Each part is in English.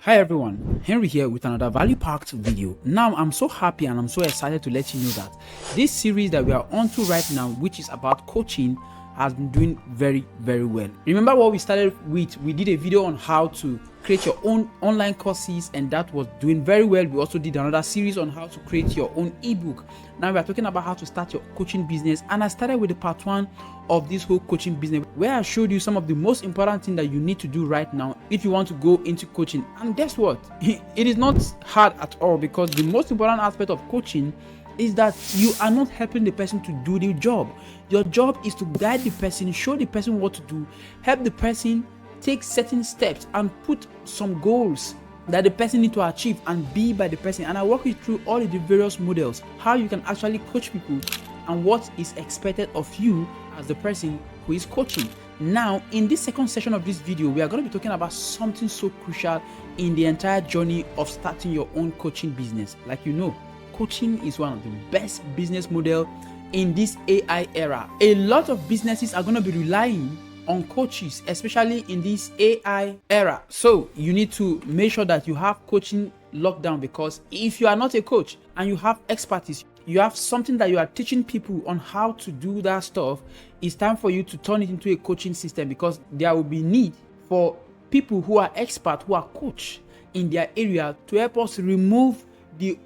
Hi everyone, Henry here with another value-packed video. Now I'm so happy and I'm so excited to let you know that this series that we are on to right now, which is about coaching, has been doing very well. Remember what we started with? We did a video on how to create your own online courses and that was doing very well. We also did another series on how to create your own ebook. Now we are talking about how to start your coaching business, and I started with the part 1 of this whole coaching business where I showed you some of the most important things that you need to do right now if you want to go into coaching. And guess what? It is not hard at all, because the most important aspect of coaching is that you are not helping the person to do the job. Your job is to guide the person, show the person what to do, help the person take certain steps and put some goals that the person need to achieve and be by the person. And I walk you through all the various models, how you can actually coach people and what is expected of you as the person who is coaching. Now, in this second session of this video, we are going to be talking about something so crucial in the entire journey of starting your own coaching business. Like you know, coaching is one of the best business model in this AI era. A lot of businesses are going to be relying on coaches, especially in this AI era. So you need to make sure that you have coaching locked down, because if you are not a coach and you have expertise, you have something that you are teaching people on how to do that stuff, it's time for you to turn it into a coaching system, because there will be need for people who are expert, who are coach in their area, to help us remove the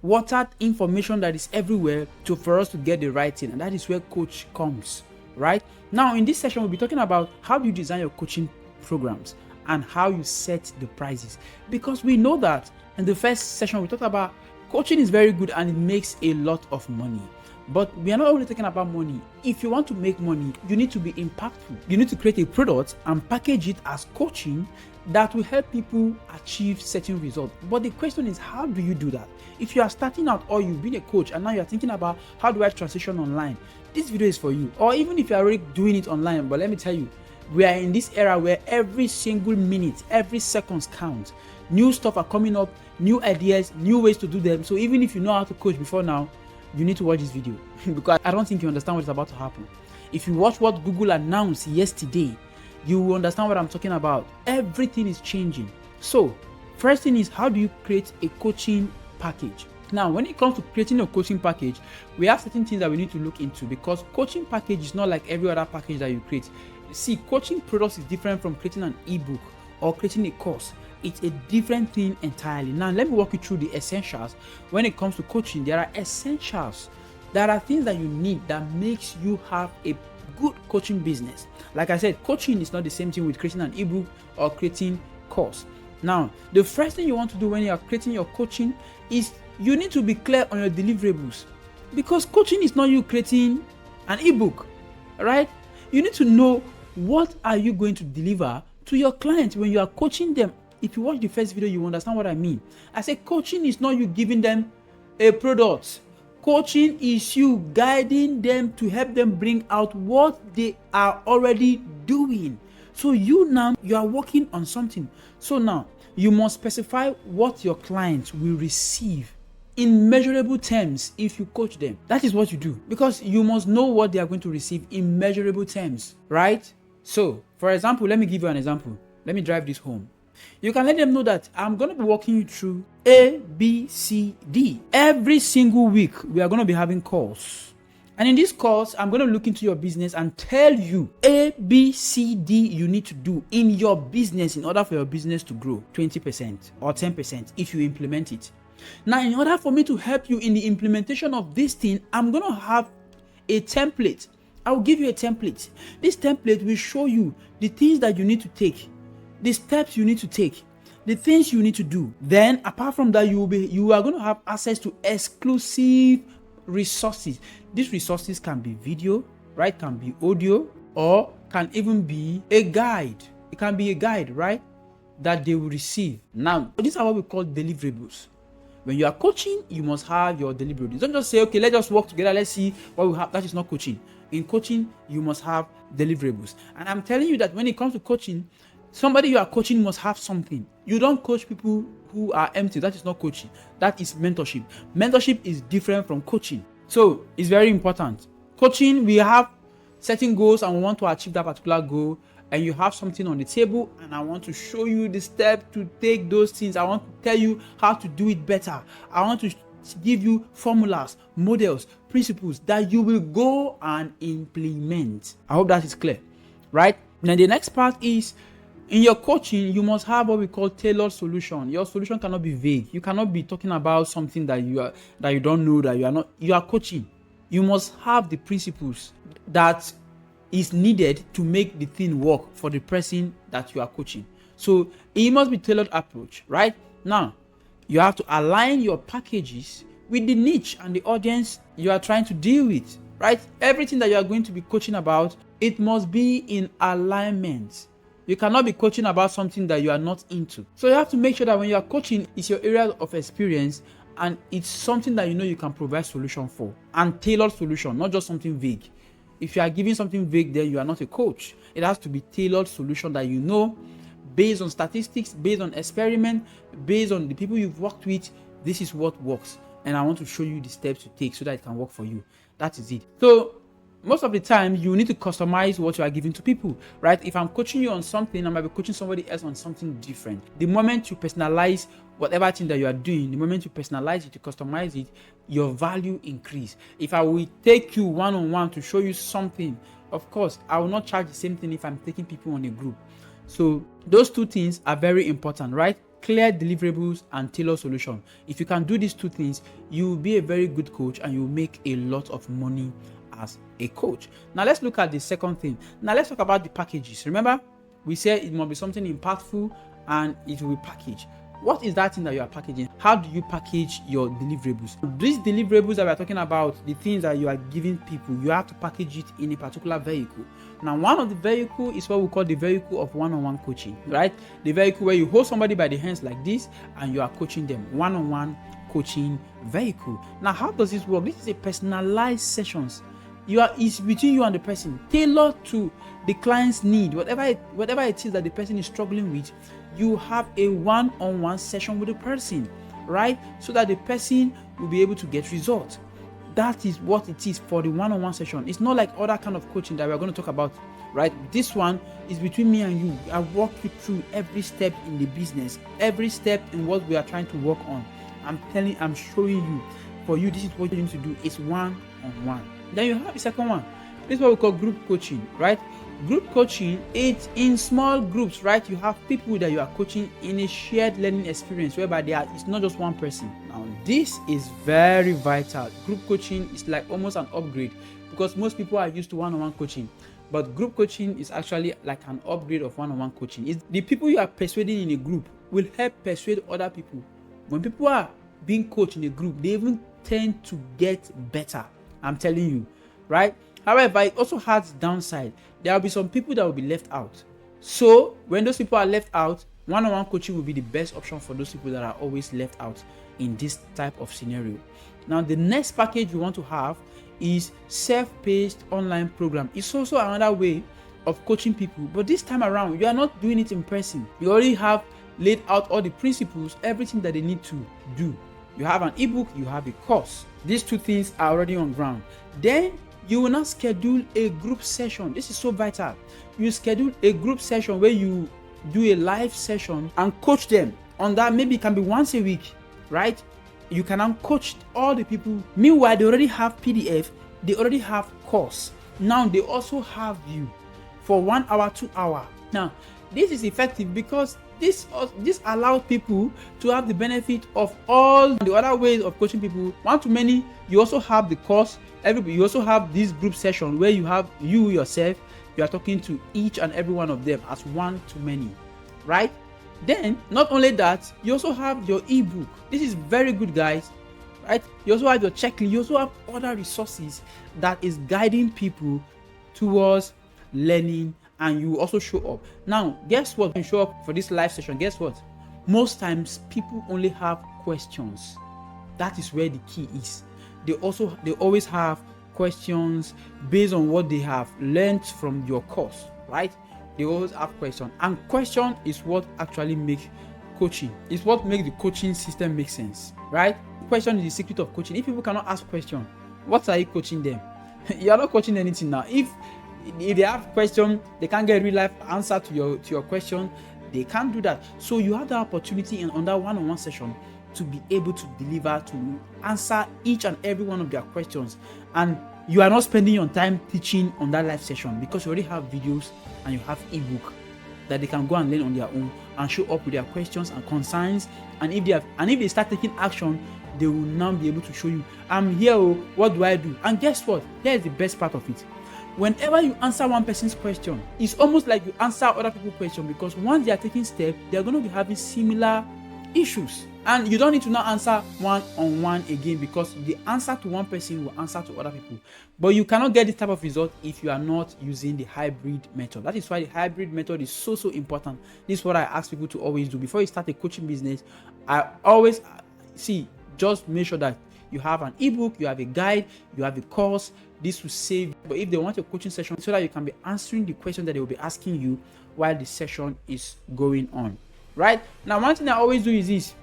watered information that is everywhere for us to get the right thing. And that is where coach comes, right? Now in this session, we'll be talking about how you design your coaching programs and how you set the prices, because we know that in the first session we talked about coaching is very good and it makes a lot of money. But we are not only talking about money. If you want to make money, you need to be impactful. You need to create a product and package it as coaching that will help people achieve certain results. But the question is, how do you do that? If you are starting out or you've been a coach and now you're thinking about how do I transition online, this video is for you. Or even if you're already doing it online, but let me tell you, we are in this era where every single minute, every second counts. New stuff are coming up, new ideas, new ways to do them. So even if you know how to coach before now, you need to watch this video because I don't think you understand what's about to happen. If you watch what Google announced yesterday, you will understand what I'm talking about. Everything is changing. So first thing is, how do you create a coaching package? Now, when it comes to creating a coaching package, we have certain things that we need to look into, because coaching package is not like every other package that you create. See, coaching products is different from creating an ebook or creating a course. It's a different thing entirely. Now, let me walk you through the essentials. When it comes to coaching, there are essentials. There are things that you need that makes you have a good coaching business. Like I said, coaching is not the same thing with creating an ebook or creating course. Now, the first thing you want to do when you are creating your coaching is you need to be clear on your deliverables, because coaching is not you creating an ebook, right? You need to know what are you going to deliver to your clients when you are coaching them. If you watch the first video, you understand what I mean. I say coaching is not you giving them a product. Coaching is you guiding them to help them bring out what they are already doing. So you are working on something. So now you must specify what your clients will receive in measurable terms. If you coach them, that is what you do, because you must know what they are going to receive in measurable terms, right? So for example, let me give you an example. Let me drive this home. You can let them know that I'm going to be walking you through A, B, C, D. Every single week, we are going to be having calls. And in this course, I'm going to look into your business and tell you A, B, C, D you need to do in your business in order for your business to grow 20% or 10% if you implement it. Now, in order for me to help you in the implementation of this thing, I'm going to have a template. I will give you a template. This template will show you the things that you need to take, the steps you need to take, the things you need to do. Then apart from that, you are going to have access to exclusive resources. These resources can be video, right? Can be audio, or can even be a guide. It can be a guide, right? That they will receive. Now, these are what we call deliverables. When you are coaching, you must have your deliverables. Don't just say, okay, let's just work together, let's see what we have. That is not coaching. In coaching, you must have deliverables. And I'm telling you that when it comes to coaching, somebody you are coaching must have something. You don't coach people who are empty. That is not coaching. That is mentorship. Mentorship is different from coaching. So it's very important. Coaching, we have certain goals and we want to achieve that particular goal. and you have something on the table and I want to show you the step to take those things. I want to tell you how to do it better. I want to give you formulas, models, principles that you will go and implement. I hope that is clear, right? Then the next part is, in your coaching, you must have what we call tailored solution. Your solution cannot be vague. You cannot be talking about something that you don't know, that you are coaching. You must have the principles that is needed to make the thing work for the person that you are coaching. So it must be tailored approach, right? Now, you have to align your packages with the niche and the audience you are trying to deal with, right? Everything that you are going to be coaching about, it must be in alignment. You cannot be coaching about something that you are not into. So you have to make sure that when you are coaching, it's your area of experience and it's something that you can provide solution for, and tailored solution, not just something vague. If you are giving something vague, then you are not a coach. It has to be tailored solution that based on statistics, based on experiment, based on the people you've worked with. This is what works, and I want to show you the steps to take so that it can work for you. That is it. So most of the time, you need to customize what you are giving to people, right? If I'm coaching you on something, I might be coaching somebody else on something different. The moment you personalize whatever thing that you are doing, the moment you personalize it, you customize it, your value increase. If I will take you one-on-one to show you something, of course, I will not charge the same thing if I'm taking people on a group. So those two things are very important, right? Clear deliverables and tailored solution. If you can do these two things, you will be a very good coach and you will make a lot of money as a coach. Now let's look at the second thing. Now let's talk about the packages. Remember, we said it must be something impactful and it will be packaged. What is that thing that you are packaging? How do you package your deliverables? These deliverables that we are talking about, the things that you are giving people, you have to package it in a particular vehicle. Now, one of the vehicle is what we call the vehicle of one-on-one coaching, right? The vehicle where you hold somebody by the hands like this and you are coaching them, one-on-one coaching vehicle. Now, how does this work? This is a personalized sessions. It's between you and the person, tailored to the client's need. Whatever it is that the person is struggling with, you have a one-on-one session with the person, right? So that the person will be able to get results. That is what it is for the one-on-one session. It's not like other kind of coaching that we're going to talk about, right? This one is between me and you. I walk you through every step in the business, every step in what we are trying to work on. I'm showing you. For you, this is what you need to do. It's one-on-one. Then you have the second one. This is what we call group coaching, right? Group coaching, it's in small groups, right? You have people that you are coaching in a shared learning experience whereby it's not just one person. Now, this is very vital. Group coaching is like almost an upgrade because most people are used to one-on-one coaching. But group coaching is actually like an upgrade of one-on-one coaching. It's the people you are persuading in a group will help persuade other people. When people are being coached in a group, they even tend to get better. I'm telling you, right? However, it also has downside. There will be some people that will be left out. So when those people are left out, one-on-one coaching will be the best option for those people that are always left out in this type of scenario. Now, the next package you want to have is self-paced online program. It's also another way of coaching people, but this time around, you are not doing it in person. You already have laid out all the principles, everything that they need to do. You have an ebook, you have a course. These two things are already on ground. Then you will now schedule a group session. This is so vital. You schedule a group session where you do a live session and coach them on that. Maybe it can be once a week, right? You can now coach all the people. Meanwhile, they already have PDF, they already have course. Now they also have you for 1 hour, 2 hours. Now, this is effective because this allows people to have the benefit of all the other ways of coaching people. One-to-many, you also have the course. You also have this group session where you have you yourself. You are talking to each and every one of them as one-to-many, right? Then, not only that, you also have your ebook. This is very good, guys, right? You also have your checklist. You also have other resources that is guiding people towards learning, and you also show up. Now, guess what? When you show up for this live session, guess what? Most times, people only have questions. That is where the key is. They always have questions based on what they have learned from your course, right? They always have questions, and question is what actually makes coaching. It's what makes the coaching system make sense, right? Question is the secret of coaching. If people cannot ask questions, what are you coaching them? You are not coaching anything now. If If they have question, they can't get real life answer to your question, they can't do that. So you have the opportunity in under one-on-one session to be able to deliver, to answer each and every one of their questions. And you are not spending your time teaching on that live session, because you already have videos and you have ebook that they can go and learn on their own and show up with their questions and concerns. And if they start taking action, they will now be able to show you, I'm here, what do I do? And guess what? Here is the best part of it. Whenever you answer one person's question, it's almost like you answer other people's question, because once they are taking steps, they are going to be having similar issues. And you don't need to now answer one-on-one again, because the answer to one person will answer to other people. But you cannot get this type of result if you are not using the hybrid method. That is why the hybrid method is so important. This is what I ask people to always do. Before you start a coaching business, I always just make sure that you have an ebook, you have a guide, you have a course. This will save. But if they want a coaching session, so that you can be answering the questions that they will be asking you while the session is going on. Right now, one thing I always do is this.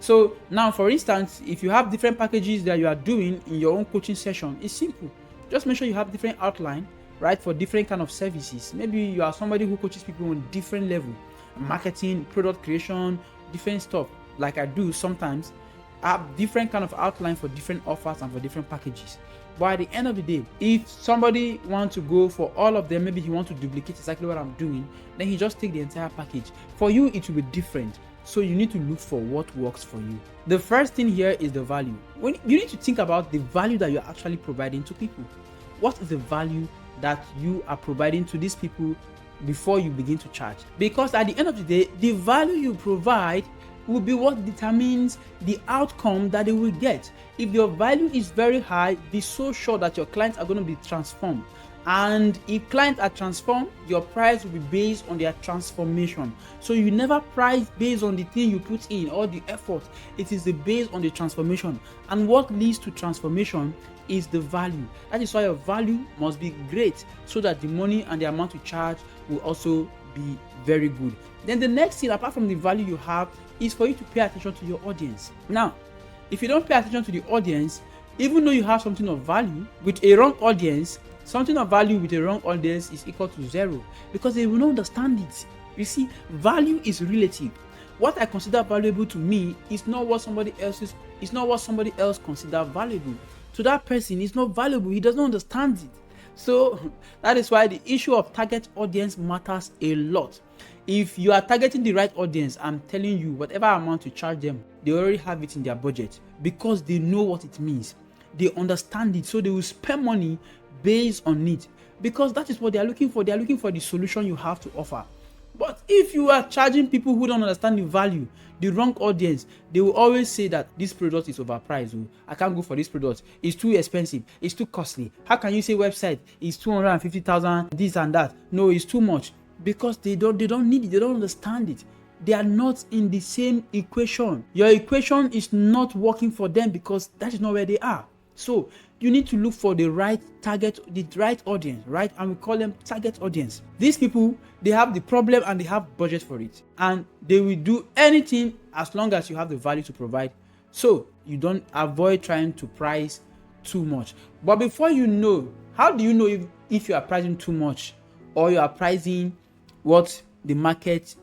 So now, for instance, if you have different packages that you are doing in your own coaching session, it's simple. Just make sure you have different outline, right, for different kind of services. Maybe you are somebody who coaches people on different level, marketing, product creation, different stuff. Like I do sometimes, I have different kind of outline for different offers and for different packages. But at the end of the day, if somebody wants to go for all of them, maybe he wants to duplicate exactly what I'm doing, then he just take the entire package. For you, it will be different. So you need to look for what works for you. The first thing here is the value. When you need to think about the value that you're actually providing to people. What is the value that you are providing to these people before you begin to charge? Because at the end of the day, the value you provide will be what determines the outcome that they will get. If your value is very high, be so sure that your clients are going to be transformed. And if clients are transformed, your price will be based on their transformation. So you never price based on the thing you put in or the effort. It is based on the transformation. And what leads to transformation is the value. That is why your value must be great, so that the money and the amount you charge will also be very good. Then the next thing, apart from the value you have, is for you to pay attention to your audience. Now, if you don't pay attention to the audience, even though you have something of value with a wrong audience, something of value with a wrong audience is equal to zero, because they will not understand it. You see, value is relative. What I consider valuable to me is not what somebody else considers valuable. To that person, it's not valuable. He doesn't understand it. So that is why the issue of target audience matters a lot. If you are targeting the right audience, I'm telling you, whatever amount you charge them, they already have it in their budget, because they know what it means. They understand it, so they will spend money based on it, because that is what they are looking for. They are looking for the solution you have to offer. But if you are charging people who don't understand the value, the wrong audience, they will always say that this product is overpriced. I can't go for this product. It's too expensive. It's too costly. How can you say website is 250,000, this and that? No, it's too much. Because they don't need it. They don't understand it. They are not in the same equation. Your equation is not working for them, because that is not where they are. So you need to look for the right target, the right audience, right? And we call them target audience. These people, they have the problem and they have budget for it. And they will do anything as long as you have the value to provide. So you don't avoid trying to price too much. But before you know, how do you know if you are pricing too much, or you are pricing what the market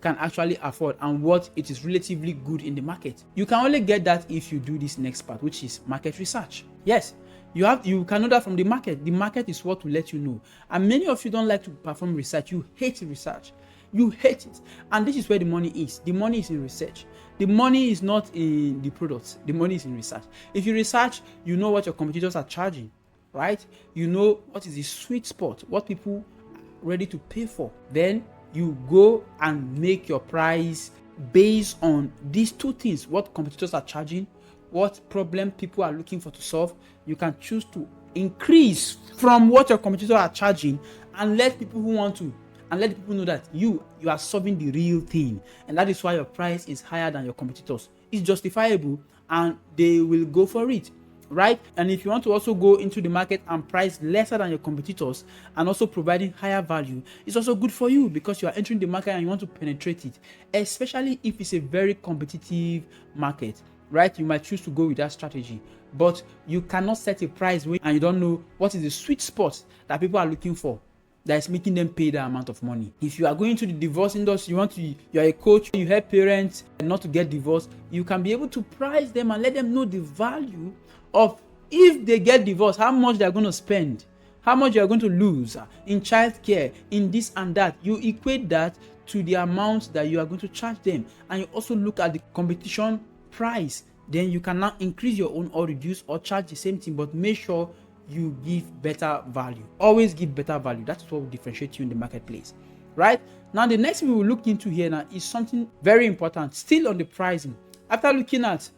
can actually afford and what it is relatively good in the market? You can only get that if you do this next part, which is market research. Yes, you can know that from the market. The market is what will let you know. And many of you don't like to perform research. You hate research. You hate it. And this is where the money is. The money is in research. The money is not in the products. The money is in research. If you research, you know what your competitors are charging, right? You know what is the sweet spot, what people are ready to pay for. Then you go and make your price based on these two things: what competitors are charging, what problem people are looking for to solve. You can choose to increase from what your competitors are charging, and let people know that you are solving the real thing. And that is why your price is higher than your competitors. It's justifiable, and they will go for it. Right? And if you want to also go into the market and price lesser than your competitors and also providing higher value, it's also good for you, because you are entering the market and you want to penetrate it, especially if it's a very competitive market, right? You might choose to go with that strategy, but you cannot set a price and you don't know what is the sweet spot that people are looking for. that is making them pay that amount of money. If you are going to the divorce industry, you're a coach, you help parents not to get divorced, you can be able to price them and let them know the value of, if they get divorced, how much they're going to spend, how much you're going to lose in childcare, in this and that. You equate that to the amount that you are going to charge them, and you also look at the competition price. Then you can now increase your own or reduce or charge the same thing, but make sure you give better value. Always give better value. That's what will differentiate you in the marketplace, right? Now, the next thing we will look into here now is something very important, still on the pricing. After looking at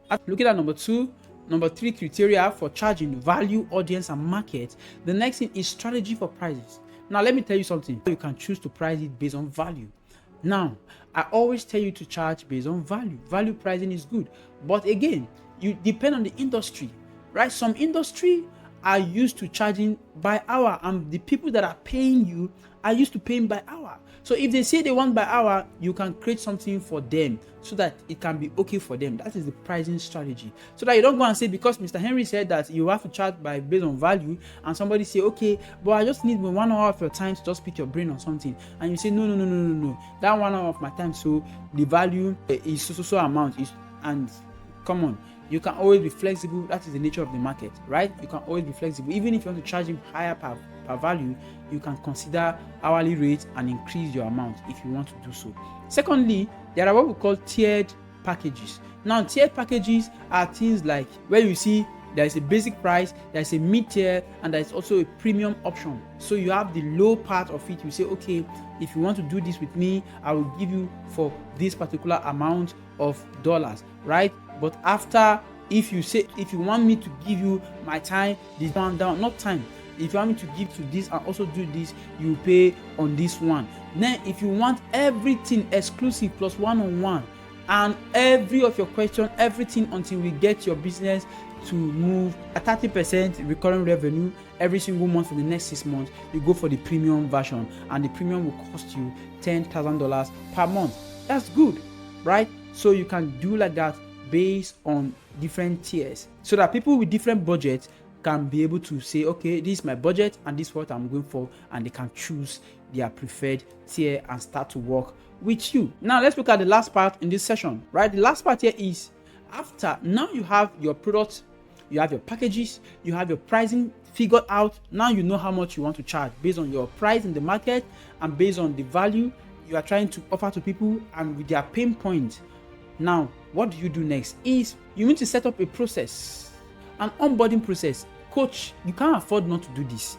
number 2, number 3 criteria for charging: value, audience, and market. The next thing is strategy for prices. Now, let me tell you something. You can choose to price it based on value. Now, I always tell you to charge based on value. Value pricing is good, but again, you depend on the industry, right? Some industry are used to charging by hour, and the people that are paying you are used to paying by hour. So if they say they want by hour, you can create something for them so that it can be okay for them. That is the pricing strategy. So that you don't go and say, because Mr. Henry said that you have to charge based on value, and somebody say, okay, but I just need 1 hour of your time to just pick your brain on something, and you say, no, that 1 hour of my time, so the value is so amount is, and come on. You can always be flexible. That is the nature of the market, right? You can always be flexible. Even if you want to charge him higher per value, you can consider hourly rates and increase your amount if you want to do so. Secondly, there are what we call tiered packages. Now, tiered packages are things like where you see there is a basic price, there is a mid-tier, and there is also a premium option. So you have the low part of it. You say, okay, if you want to do this with me, I will give you for this particular amount of dollars, right? But after, if you want me to give you my time, this one down, not time. If you want me to give to this and also do this, you pay on this one. Then if you want everything exclusive plus one-on-one, and every of your question, everything until we get your business to move at 30% recurring revenue every single month for the next 6 months, you go for the premium version, and the premium will cost you $10,000 per month. That's good, right? So you can do like that based on different tiers, so that people with different budgets can be able to say, okay, this is my budget and this is what I'm going for, and they can choose their preferred tier and start to work with you. Now let's look at the last part in this session, right? The last part here is, after now you have your product, you have your packages, you have your pricing figured out. Now you know how much you want to charge based on your price in the market and based on the value you are trying to offer to people and with their pain point. Now, what do you do next is you need to set up a process, an onboarding process. Coach, you can't afford not to do this.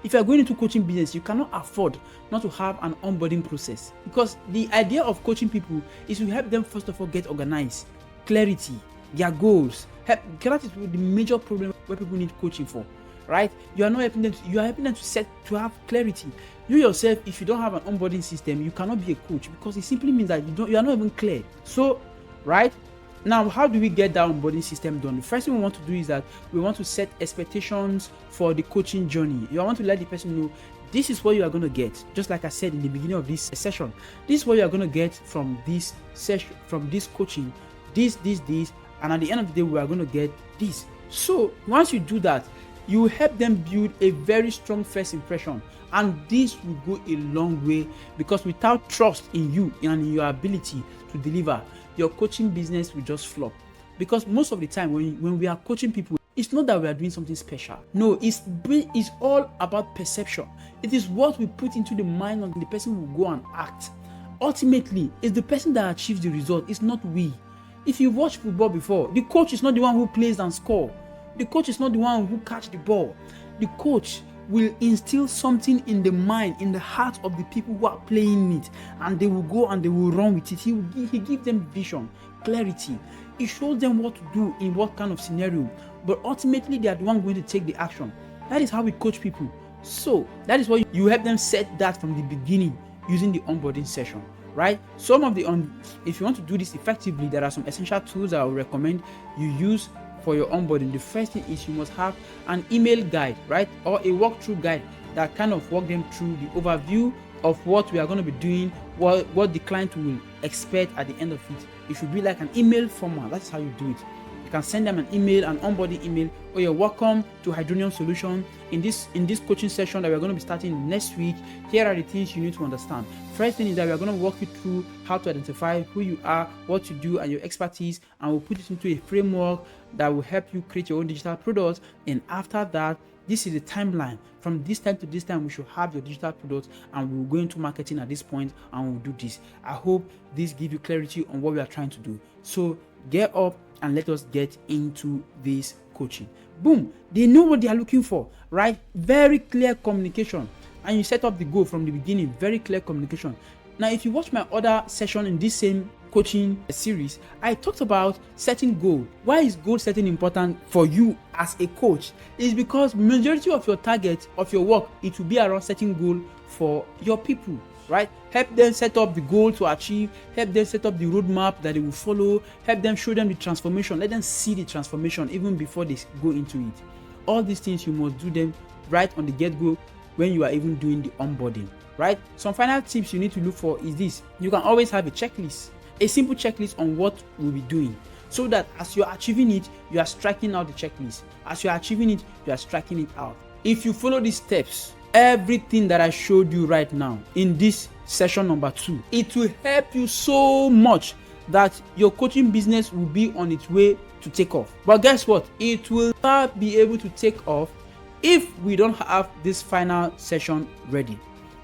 If you are going into coaching business, you cannot afford not to have an onboarding process, because the idea of coaching people is to help them first of all get organized, clarity, their goals. That is the major problem where people need coaching for, right? You are not helping them. You are helping them to have clarity. You yourself, if you don't have an onboarding system, you cannot be a coach, because it simply means that you are not even clear. So, right now, how do we get that onboarding system done? The first thing we want to do is that we want to set expectations for the coaching journey. You want to let the person know this is what you are going to get. Just like I said in the beginning of this session, this is what you are going to get from this session, from this coaching, this, and at the end of the day, we are going to get this. So once you do that, you will help them build a very strong first impression, and this will go a long way, because without trust in you and in your ability to deliver, your coaching business will just flop. Because most of the time when we are coaching people, it's not that we are doing something special. No, it's all about perception. It is what we put into the mind of the person who will go and act. Ultimately, it's the person that achieves the result. It's not we. If you watch football before, the coach is not the one who plays and score. The coach is not the one who catch the ball. The coach will instill something in the mind, in the heart of the people who are playing it, and they will go and they will run with it. He gives them vision, clarity. He shows them what to do in what kind of scenario, but ultimately they are the one going to take the action. That is how we coach people. So that is why you help them set that from the beginning using the onboarding session, right? Some of the if you want to do this effectively, there are some essential tools I would recommend you use for your onboarding. The first thing is you must have an email guide, right, or a walkthrough guide that kind of walk them through the overview of what we are going to be doing, what the client will expect at the end of it. It should be like an email format. That's how you do it. You can send them an email, an onboarding email. Oh, you're welcome to Hydronium Solution. In this coaching session that we're going to be starting next week, here are the things you need to understand. First thing is that we're going to walk you through how to identify who you are, what you do, and your expertise, and we'll put it into a framework that will help you create your own digital products. And after that, this is the timeline. From this time to this time, we should have your digital products, and we'll go into marketing at this point, and we'll do this. I hope this gives you clarity on what we are trying to do. So get up and let us get into this coaching. Boom. They know what they are looking for, right? Very clear communication. And you set up the goal from the beginning. Very clear communication. Now, if you watch my other session in this same coaching series, I talked about setting goal. Why is goal setting important for you as a coach? Is because majority of your target of your work, it will be around setting goal for your people, right? Help them set up the goal to achieve, help them set up the roadmap that they will follow, help them show them the transformation, let them see the transformation even before they go into it. All these things, you must do them right on the get-go when you are even doing the onboarding, right? Some final tips you need to look for is this. You can always have a checklist, a simple checklist on what we'll be doing, so that as you're achieving it, you are striking out the checklist. As you're achieving it, you are striking it out. If you follow these steps, everything that I showed you right now in this session number 2, it will help you so much that your coaching business will be on its way to take off. But guess what? It will not be able to take off if we don't have this final session ready.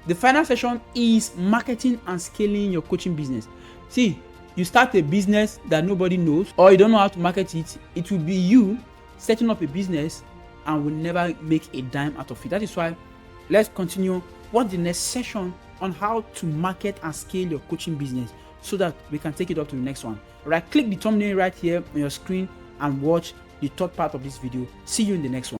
The final session is marketing and scaling your coaching business. See, you start a business that nobody knows, or you don't know how to market it, it will be you setting up a business and will never make a dime out of it. That is why let's continue watch the next session on how to market and scale your coaching business so that we can take it up to the next one. Right, click the thumbnail right here on your screen and watch the third part of this video. See you in the next one.